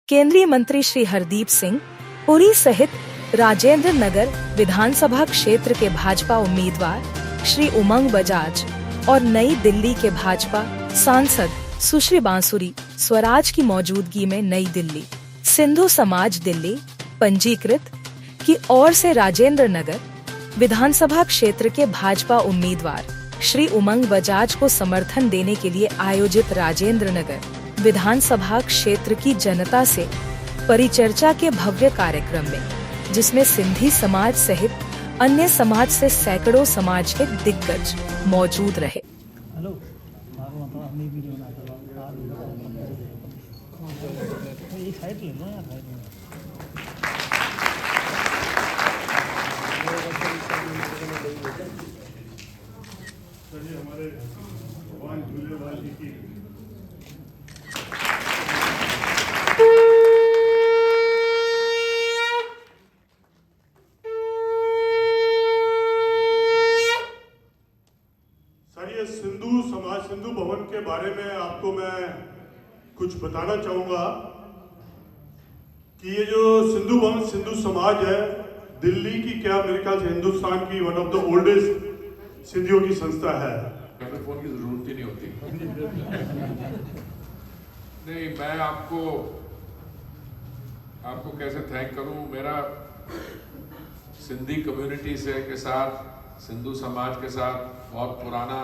केंद्रीय मंत्री श्री हरदीप सिंह पुरी सहित राजेंद्र नगर विधानसभा क्षेत्र के भाजपा उम्मीदवार श्री उमंग बजाज और नई दिल्ली के भाजपा सांसद सुश्री बांसुरी स्वराज की मौजूदगी में नई दिल्ली सिंधु समाज दिल्ली पंजीकृत की ओर से राजेंद्र नगर विधानसभा क्षेत्र के भाजपा उम्मीदवार श्री उमंग बजाज को समर्थन देने के लिए आयोजित राजेंद्र नगर विधानसभा क्षेत्र की जनता से परिचर्चा के भव्य कार्यक्रम में, जिसमें सिंधी समाज सहित अन्य समाज से सैकड़ों समाज के दिग्गज मौजूद रहे। सिंधु भवन के बारे में आपको मैं कुछ बताना चाहूंगा कि ये जो सिंधु भवन सिंधु समाज है दिल्ली की क्या मेरे ख्याल से हिंदुस्तान की वन ऑफ द ओल्डेस्ट सिंधियों की संस्था है। फोन की जरूरत ही नहीं होती। नहीं, मैं आपको कैसे थैंक करूं। मेरा सिंधी कम्युनिटी से के साथ सिंधु समाज के साथ बहुत पुराना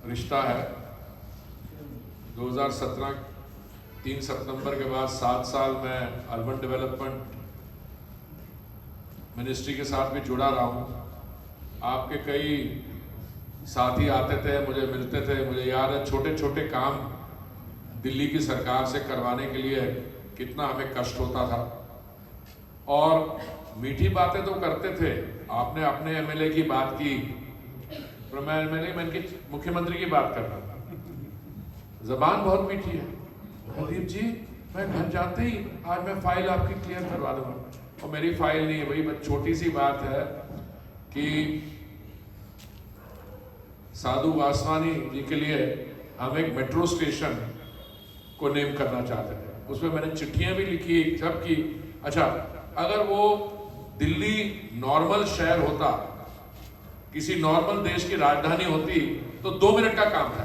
रिश्ता है। 2017 3 सितंबर के बाद 7 साल मैं अर्बन डेवलपमेंट मिनिस्ट्री के साथ भी जुड़ा रहा हूँ। आपके कई साथी आते थे, मुझे मिलते थे। मुझे याद है छोटे छोटे काम दिल्ली की सरकार से करवाने के लिए कितना हमें कष्ट होता था। और मीठी बातें तो करते थे। आपने अपने एमएलए की बात की, पर मैं इनकी मुख्यमंत्री की बात कर रहा हूं। जबान बहुत मीठी है। हरदीप जी, मैं घर जाते ही आज मैं फाइल आपकी क्लियर करवा दूंगा। और मेरी फाइल नहीं है, वही छोटी सी बात है कि साधु वासवानी जी के लिए हम एक मेट्रो स्टेशन को नेम करना चाहते थे। उसमें मैंने चिट्ठियां भी लिखी, सब की। अच्छा, अगर वो दिल्ली नॉर्मल शहर होता, किसी नॉर्मल देश की राजधानी होती, तो 2 मिनट का काम था।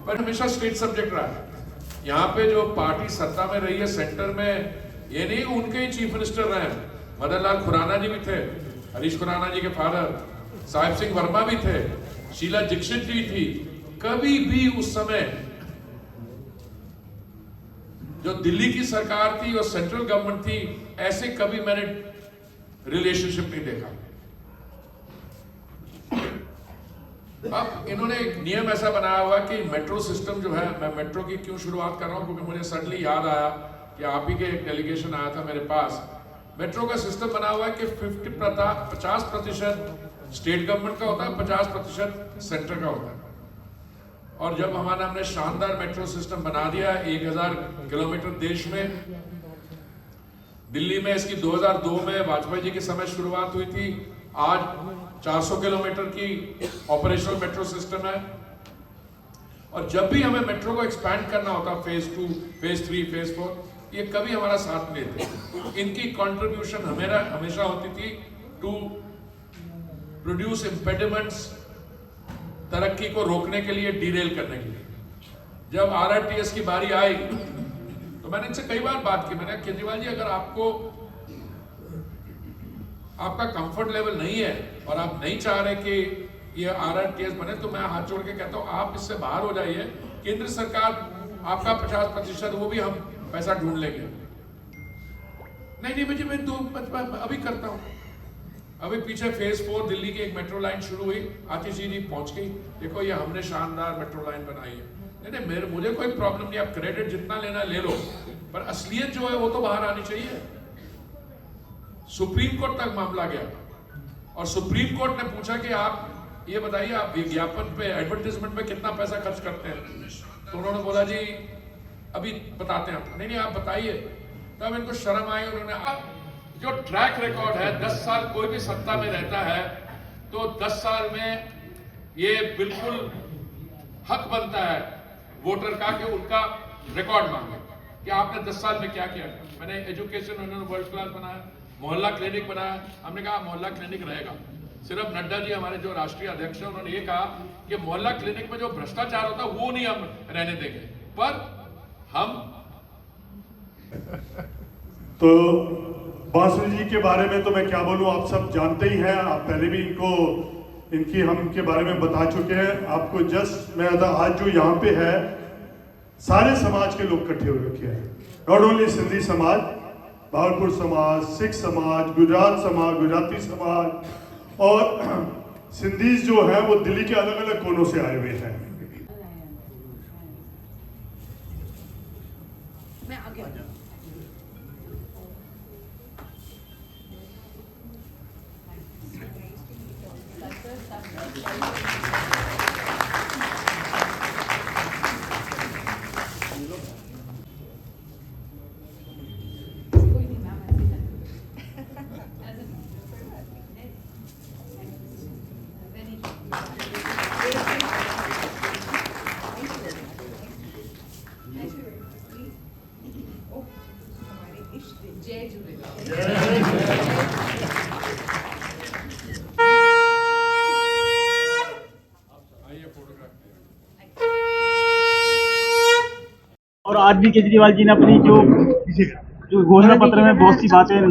पर हमेशा स्टेट सब्जेक्ट रहा है। यहाँ पे जो पार्टी सत्ता में रही है सेंटर में, ये नहीं उनके ही चीफ मिनिस्टर रहे। मदन लाल खुराना जी भी थे, हरीश खुराना जी के फादर, साहिब सिंह वर्मा भी थे, शीला दीक्षित जी थी। कभी भी उस समय जो दिल्ली की सरकार थी और सेंट्रल गवर्नमेंट थी, ऐसे कभी मैंने रिलेशनशिप नहीं देखा। अब इन्होंने एक नियम ऐसा बनाया हुआ कि मेट्रो सिस्टम जो है, मैं मेट्रो की क्यों शुरुआत कर रहा हूं, क्योंकि मुझे सडनली याद आया कि आप ही के एक डेलीगेशन आया था मेरे पास। मेट्रो का सिस्टम बना हुआ है कि 50% स्टेट गवर्नमेंट का होता है, 50% सेंटर का होता है। और जब हमने शानदार मेट्रो सिस्टम बना दिया, 1000 किलोमीटर देश में। दिल्ली में इसकी 2002 में वाजपेयी जी के समय शुरुआत हुई थी। आज 400 किलोमीटर की ऑपरेशनल मेट्रो सिस्टम है। और जब भी हमें मेट्रो को एक्सपैंड करना होता, फेज 2, फेज 3, फेज 4, ये कभी हमारा साथ नहीं देते। इनकी कंट्रीब्यूशन हमेशा होती थी टू प्रोड्यूस इम्पेडिमेंट्स, तरक्की को रोकने के लिए, डीरेल करने के लिए। जब आरआरटीएस की बारी आई तो मैंने इनसे कई बार बात की। मैंने केजरीवाल जी, अगर आपका कंफर्ट लेवल नहीं है और आप नहीं चाह रहे कि ये आरआरटीएस बने, तो मैं हाथ जोड़ के कहता हूं आप इससे बाहर हो जाइए। केंद्र सरकार आपका 50% वो भी हम पैसा ढूंढ लेंगे। नहीं मुझे, मैं अभी करता हूं। अभी पीछे फेज 4 दिल्ली की एक मेट्रो लाइन शुरू हुई, आतिश जी पहुंच गई। देखो ये हमने शानदार मेट्रो लाइन बनाई है। नहीं, मुझे कोई प्रॉब्लम नहीं, आप क्रेडिट जितना लेना ले लो, पर असलियत जो है वो तो बाहर आनी चाहिए। सुप्रीम कोर्ट तक मामला गया और सुप्रीम कोर्ट ने पूछा कि आप ये बताइए, आप विज्ञापन पे, एडवर्टाइजमेंट पे कितना पैसा खर्च करते हैं। तो उन्होंने बोला जी अभी बताते हैं। नहीं आप बताइए। तब इनको शर्म आई। उन्होंने, अब जो ट्रैक रिकॉर्ड है, 10 साल कोई भी सत्ता में रहता है तो 10 साल में ये बिल्कुल हक बनता है वोटर का कि उनका रिकॉर्ड मांगे। कि आपने 10 साल में क्या किया। मैंने एजुकेशन उन्होंने वर्ल्ड क्लास बनाया, मोहल्ला क्लिनिक बनाया। हमने कहा मोहल्ला क्लिनिक रहेगा। सिर्फ नड्डा जी हमारे जो राष्ट्रीय अध्यक्ष हैं उन्होंने ये कहा कि मोहल्ला क्लिनिक में जो भ्रष्टाचार होता है वो नहीं हम रहने देंगे, पर हम तो बांसुरी जी के बारे में तो मैं क्या बोलूं, आप सब जानते ही हैं। आप पहले भी हम इनके बारे में बता चुके हैं आपको। जस्ट मैं आज जो यहाँ पे है, सारे समाज के लोग इकट्ठे हो रखे हैं। नॉट ओनली सिंधी समाज, भावलपुर समाज, सिख समाज, गुजरात समाज, गुजराती समाज और सिंधीज जो है वो दिल्ली के अलग अलग कोनों से आए हुए हैं। जय झूलेलाल। और आज भी केजरीवाल जी ने अपनी जो घोषणा पत्र में बहुत सी बातें,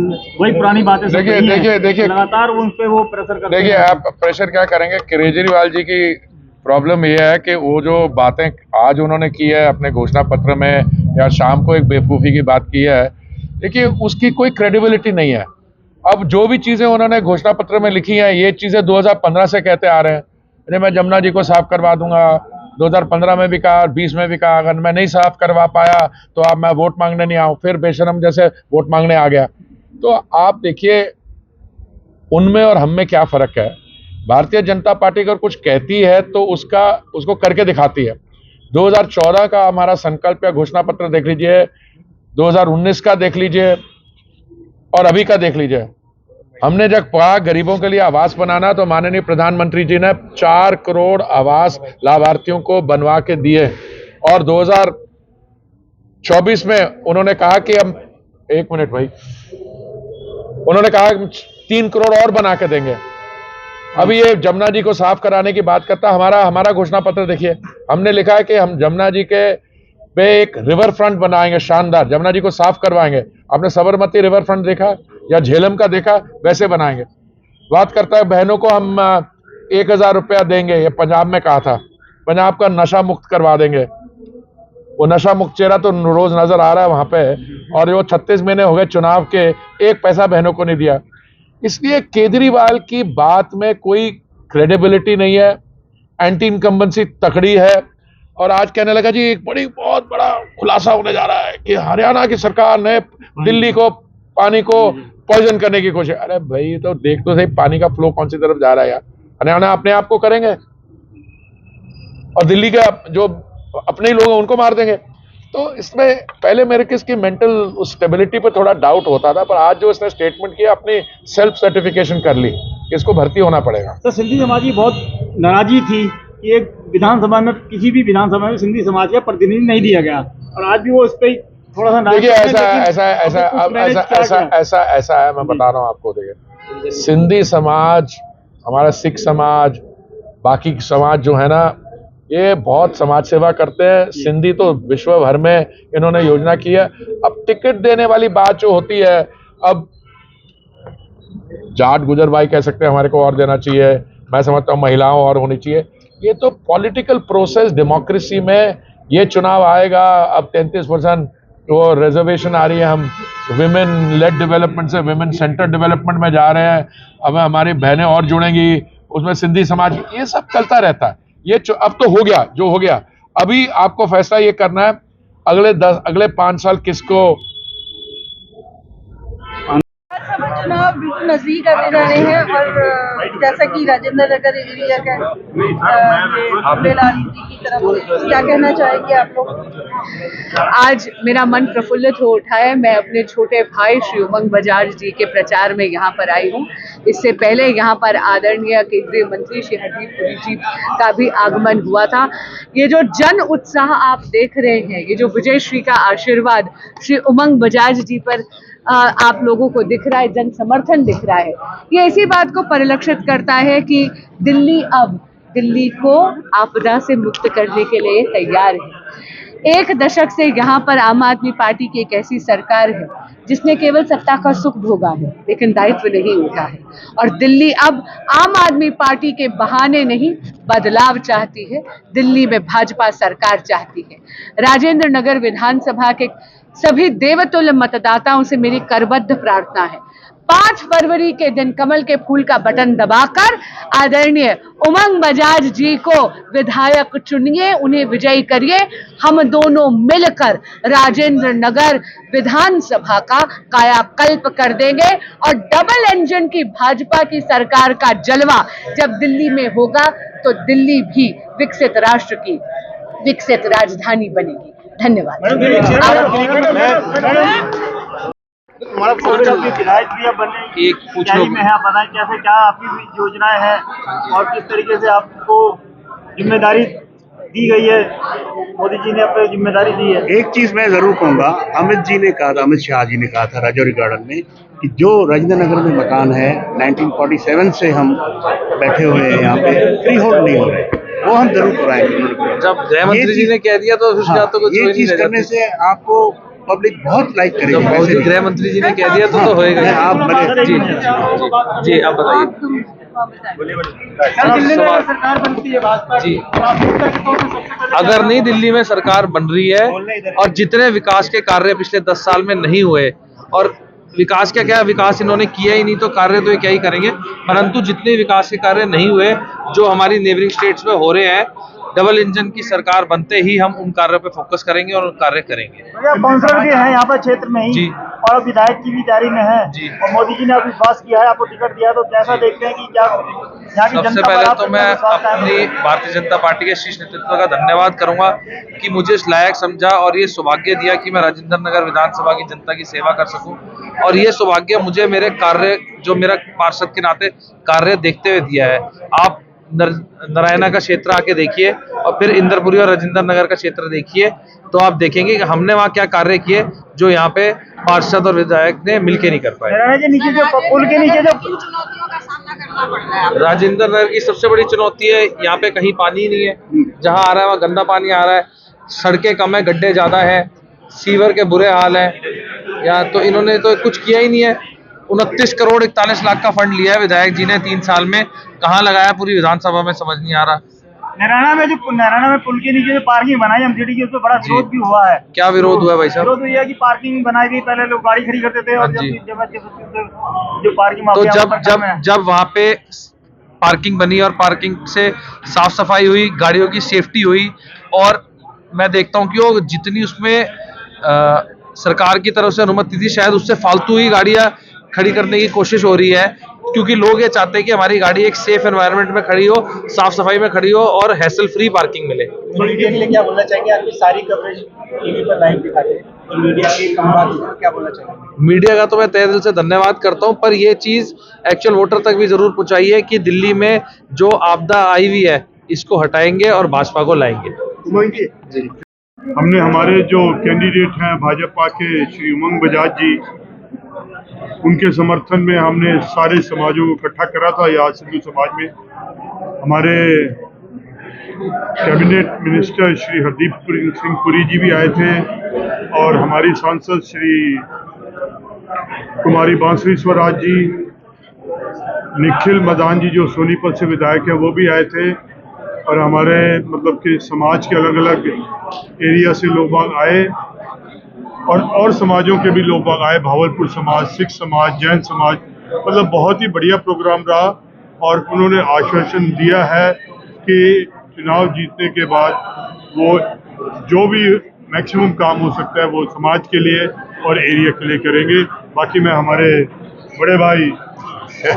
वही पुरानी बातें सब कही हैं। देखिए लगातार उन पे वो प्रेशर करते हैं। देखिए, आप प्रेशर क्या करेंगे। केजरीवाल जी की प्रॉब्लम ये है कि वो जो बातें आज उन्होंने की है अपने घोषणा पत्र में, या शाम को एक बेवकूफ़ी की बात की है, देखिए उसकी कोई क्रेडिबिलिटी नहीं है। अब जो भी चीज़ें उन्होंने घोषणा पत्र में लिखी हैं, ये चीज़ें 2015 से कहते आ रहे हैं। अरे मैं जमुना जी को साफ करवा दूंगा, 2015 में भी कहा, 20 में भी कहा, अगर मैं नहीं साफ करवा पाया तो अब मैं वोट मांगने नहीं आऊँ, फिर बेशरम जैसे वोट मांगने आ गया। तो आप देखिए उनमें और हम में क्या फ़र्क है। भारतीय जनता पार्टी अगर कुछ कहती है तो उसको करके दिखाती है। 2014 का हमारा संकल्प या घोषणा पत्र देख लीजिए, 2019 का देख लीजिए और अभी का देख लीजिए। हमने जब कहा गरीबों के लिए आवास बनाना, तो माननीय प्रधानमंत्री जी ने 4 करोड़ आवास लाभार्थियों को बनवा के दिए, और 2024 में उन्होंने कहा कि हम 1 मिनट भाई, उन्होंने कहा 3 करोड़ और बना के देंगे। अभी ये जमुना जी को साफ कराने की बात करता। हमारा घोषणा पत्र देखिए, हमने लिखा है कि हम जमुना जी के पे एक रिवर फ्रंट बनाएंगे शानदार, जमुना जी को साफ करवाएंगे। आपने साबरमती रिवर फ्रंट देखा या झेलम का देखा, वैसे बनाएंगे। बात करता है बहनों को हम 1000 रुपया देंगे, ये पंजाब में कहा था, पंजाब का नशा मुक्त करवा देंगे। वो नशा मुक्त चेहरा तो रोज नजर आ रहा है वहां पे, और वो 36 महीने हो गए चुनाव के, 1 पैसा बहनों को नहीं दिया। इसलिए केजरीवाल की बात में कोई क्रेडिबिलिटी नहीं है, एंटी इनकम्बेंसी तकड़ी है। और आज कहने लगा जी एक बहुत बड़ा खुलासा होने जा रहा है कि हरियाणा की सरकार ने दिल्ली को पानी को पॉइजन करने की कोशिश। अरे भाई, तो देख तो सही पानी का फ्लो कौन सी तरफ जा रहा है यार। हरियाणा अपने आप को करेंगे और दिल्ली के जो अपने ही लोग हैं उनको मार देंगे। तो इसमें पहले मेरे को इसकी मेंटल स्टेबिलिटी पर थोड़ा डाउट होता था, पर आज जो इसने स्टेटमेंट किया, अपनी सेल्फ सर्टिफिकेशन कर ली, इसको भर्ती होना पड़ेगा। सर, सिंधी समाज की बहुत नाराजगी थी कि एक विधानसभा में, किसी भी विधानसभा में सिंधी समाज का प्रतिनिधि नहीं दिया गया, और आज भी वो इस पे थोड़ा सा देखिए ऐसा है, मैं बता रहा हूँ आपको। देखिए, सिंधी समाज, हमारा सिख समाज, बाकी समाज जो है ना, ये बहुत समाज सेवा करते हैं। सिंधी तो विश्व भर में इन्होंने योजना की है। अब टिकट देने वाली बात जो होती है, अब जाट गुजर भाई कह सकते हैं हमारे को और देना चाहिए, मैं समझता हूँ महिलाओं और होनी चाहिए। ये तो पॉलिटिकल प्रोसेस, डेमोक्रेसी में ये चुनाव आएगा। अब 33% वो रिजर्वेशन आ रही है, हम विमेन लेड डेवलपमेंट से विमेन सेंटर डेवलपमेंट में जा रहे हैं। अब हमारी बहनें और जुड़ेंगी, उसमें सिंधी समाज, ये सब चलता रहता है। ये अब तो हो गया जो हो गया। अभी आपको फैसला ये करना है अगले 5 साल किसको चुनाव बिल्कुल नजदीक आते जा रहे हैं और जैसा कि राजेंद्र नगर एरिया का झूलेलाल जी की तरफ से क्या कहना चाहेंगे आप लोग? आज मेरा मन प्रफुल्लित हो उठा है। मैं अपने छोटे भाई श्री उमंग बजाज जी के प्रचार में यहाँ पर आई हूँ। इससे पहले यहाँ पर आदरणीय केंद्रीय मंत्री श्री हरदीप पुरी जी का भी आगमन हुआ था। ये जो जन उत्साह आप देख रहे हैं, ये जो विजय श्री का आशीर्वाद श्री उमंग बजाज जी पर आप लोगों को दिख रहा है, जन समर्थन दिख रहा है, ये इसी बात को परिलक्षित करता है कि दिल्ली अब दिल्ली को आपदा से मुक्त करने के लिए तैयार है। एक दशक से यहाँ पर आम आदमी पार्टी की एक ऐसी सरकार है जिसने केवल सत्ता का सुख भोगा है लेकिन दायित्व नहीं उठा है, और दिल्ली अब आम आदमी पार्टी के बहाने नहीं बदलाव चाहती है। दिल्ली में भाजपा सरकार चाहती है। राजेंद्र नगर विधानसभा के सभी देवतुल्य मतदाताओं से मेरी करबद्ध प्रार्थना है, 5 फरवरी के दिन कमल के फूल का बटन दबाकर आदरणीय उमंग बजाज जी को विधायक चुनिए, उन्हें विजयी करिए। हम दोनों मिलकर राजेंद्र नगर विधानसभा का कायाकल्प कर देंगे और डबल इंजन की भाजपा की सरकार का जलवा जब दिल्ली में होगा तो दिल्ली भी विकसित राष्ट्र की विकसित राजधानी बनेगी। धन्यवाद। हमारा प्रोग्राम की विधायक भी अब बनने एक की तैयारी में है। आप बताएं कैसे क्या आपकी योजनाएं हैं और किस तरीके से आपको जिम्मेदारी दी गई है, मोदी जी ने अपनी जिम्मेदारी दी है। एक चीज मैं जरूर कहूंगा, अमित शाह जी ने कहा था राजौरी गार्डन में कि जो राजेंद्र नगर में मकान है 1947 से हम बैठे हुए हैं यहाँ पे, फ्री होल्ड नहीं हो रहे, वो हम जरूर कराएंगे। जब गृह मंत्री जी ने कह दिया तो उसके बाद तो कुछ ये चीज करने से आपको पब्लिक बहुत लाइक करेगी। जब मोदी गृह मंत्री जी ने कह दिया तो होएगा। आप बने जी आप बताइए। सरकार बनती है भाजपा जी। की, अगर नहीं दिल्ली में सरकार बन रही है और जितने विकास के कार्य पिछले 10 साल में नहीं हुए, और विकास क्या विकास इन्होंने किया ही नहीं तो कार्य तो ये क्या ही करेंगे, परंतु जितने विकास के कार्य नहीं हुए जो हमारी नेबरिंग स्टेट्स में हो रहे हैं, डबल इंजन की सरकार बनते ही हम उन कार्यों पे फोकस करेंगे और कार्य करेंगे। काउंसलर भी हैं यहाँ पर क्षेत्र में ही जी। और विधायक की भी तैयारी में है जी। और मोदी जी ने अब विश्वास किया है, आपको टिकट दिया, तो कैसा देखते हैं कि क्या यहाँ की सबसे जनता पर पहले आप तो मैं विश्वास कायम अपनी करेंगे? भारतीय जनता पार्टी के शीर्ष नेतृत्व का धन्यवाद करूंगा कि मुझे इस लायक समझा और ये सौभाग्य दिया कि मैं राजेंद्र नगर विधानसभा की जनता की सेवा कर सकूं, और ये सौभाग्य मुझे मेरे कार्य, जो मेरा पार्षद के नाते कार्य देखते हुए दिया है। आप नारायणा का क्षेत्र आके देखिए और फिर इंद्रपुरी और राजेंद्र नगर का क्षेत्र देखिए, तो आप देखेंगे कि हमने वहाँ क्या कार्य किए जो यहाँ पे पार्षद और विधायक ने मिलकर नहीं कर पाए। नीचे जो पुल के नीचे जो चुनौतियों का सामना करना पड़ रहा है। राजेंद्र नगर की सबसे बड़ी चुनौती है यहाँ पे कहीं पानी नहीं है, जहाँ आ रहा है वहाँ गंदा पानी आ रहा है, सड़कें कम है, गड्ढे ज्यादा है, सीवर के बुरे हाल है यहाँ, तो इन्होंने तो कुछ किया ही नहीं है। 29 करोड़ 41 लाख का फंड लिया है विधायक जी ने 3 साल में, कहाँ लगाया पूरी विधानसभा में समझ नहीं आ रहा। नारायणा में पुल के नीचे जो पार्किंग बनाई एमसीडी की, उस पर बड़ा विरोध भी हुआ है। क्या विरोध हुआ भाई साहब? विरोध हुआ कि पार्किंग बनाई गई, पहले लोग गाड़ी खड़ी करते थे और जो पार्किंग तो जब वहाँ पे पार्किंग बनी और पार्किंग से साफ सफाई हुई, गाड़ियों की सेफ्टी हुई, और मैं देखता हूँ कि वो जितनी उसमें सरकार की तरफ से अनुमति थी, शायद उससे फालतू ही गाड़ियाँ खड़ी करने की कोशिश हो रही है, क्योंकि लोग ये चाहते हैं कि हमारी गाड़ी एक सेफ एनवायरनमेंट में खड़ी हो, साफ सफाई में खड़ी हो और हैसल फ्री पार्किंग मिले। मीडिया के लिए क्या बोलना चाहेंगे? आपकी सारी कवरेज टीवी पर लाइव दिखाते हैं, तो मीडिया की कम बात, क्या बोलना चाहेंगे? मीडिया का तो मैं तहे दिल से धन्यवाद करता हूं, पर ये चीज एक्चुअल वोटर तक भी जरूर पहुंचाइए कि दिल्ली में जो आपदा आई हुई है इसको हटाएंगे और भाजपा को लाएंगे। हमने हमारे जो कैंडिडेट हैं भाजपा के श्री उमंग बजाज जी, उनके समर्थन में हमने सारे समाजों को इकट्ठा करा था। आज सिंधु समाज में हमारे कैबिनेट मिनिस्टर श्री हरदीप सिंह पुरी जी भी आए थे और हमारी सांसद श्री कुमारी बांसुरी स्वराज जी, निखिल मदान जी जो सोनीपत से विधायक है वो भी आए थे, और हमारे मतलब कि समाज के अलग अलग एरिया से लोग बाग आए और समाजों के भी लोग बाग आए, भावलपुर समाज, सिख समाज, जैन समाज, मतलब बहुत ही बढ़िया प्रोग्राम रहा। और उन्होंने आश्वासन दिया है कि चुनाव जीतने के बाद वो जो भी मैक्सिमम काम हो सकता है वो समाज के लिए और एरिया के लिए करेंगे। बाकी मैं हमारे बड़े भाई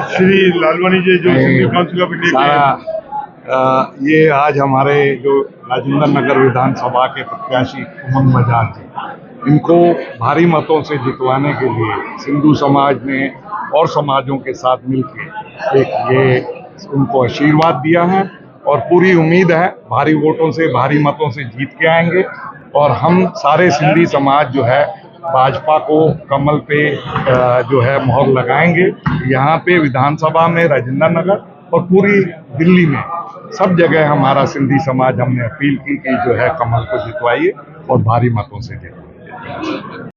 श्री लालवानी जी जो सिंधी काउंसिल ऑफ इंडिया के ये आज हमारे जो राजेंद्र नगर विधानसभा के प्रत्याशी उमंग बजाज जी, इनको भारी मतों से जितवाने के लिए सिंधु समाज ने और समाजों के साथ मिलकर ये उनको आशीर्वाद दिया है और पूरी उम्मीद है भारी वोटों से भारी मतों से जीत के आएंगे और हम सारे सिंधी समाज जो है भाजपा को कमल पे जो है मोहर लगाएंगे। यहाँ पे विधानसभा में राजेंद्र नगर और पूरी दिल्ली में सब जगह हमारा सिंधी समाज हमने अपील की कि जो है कमल को जितवाइए और भारी मतों से जितवाइए।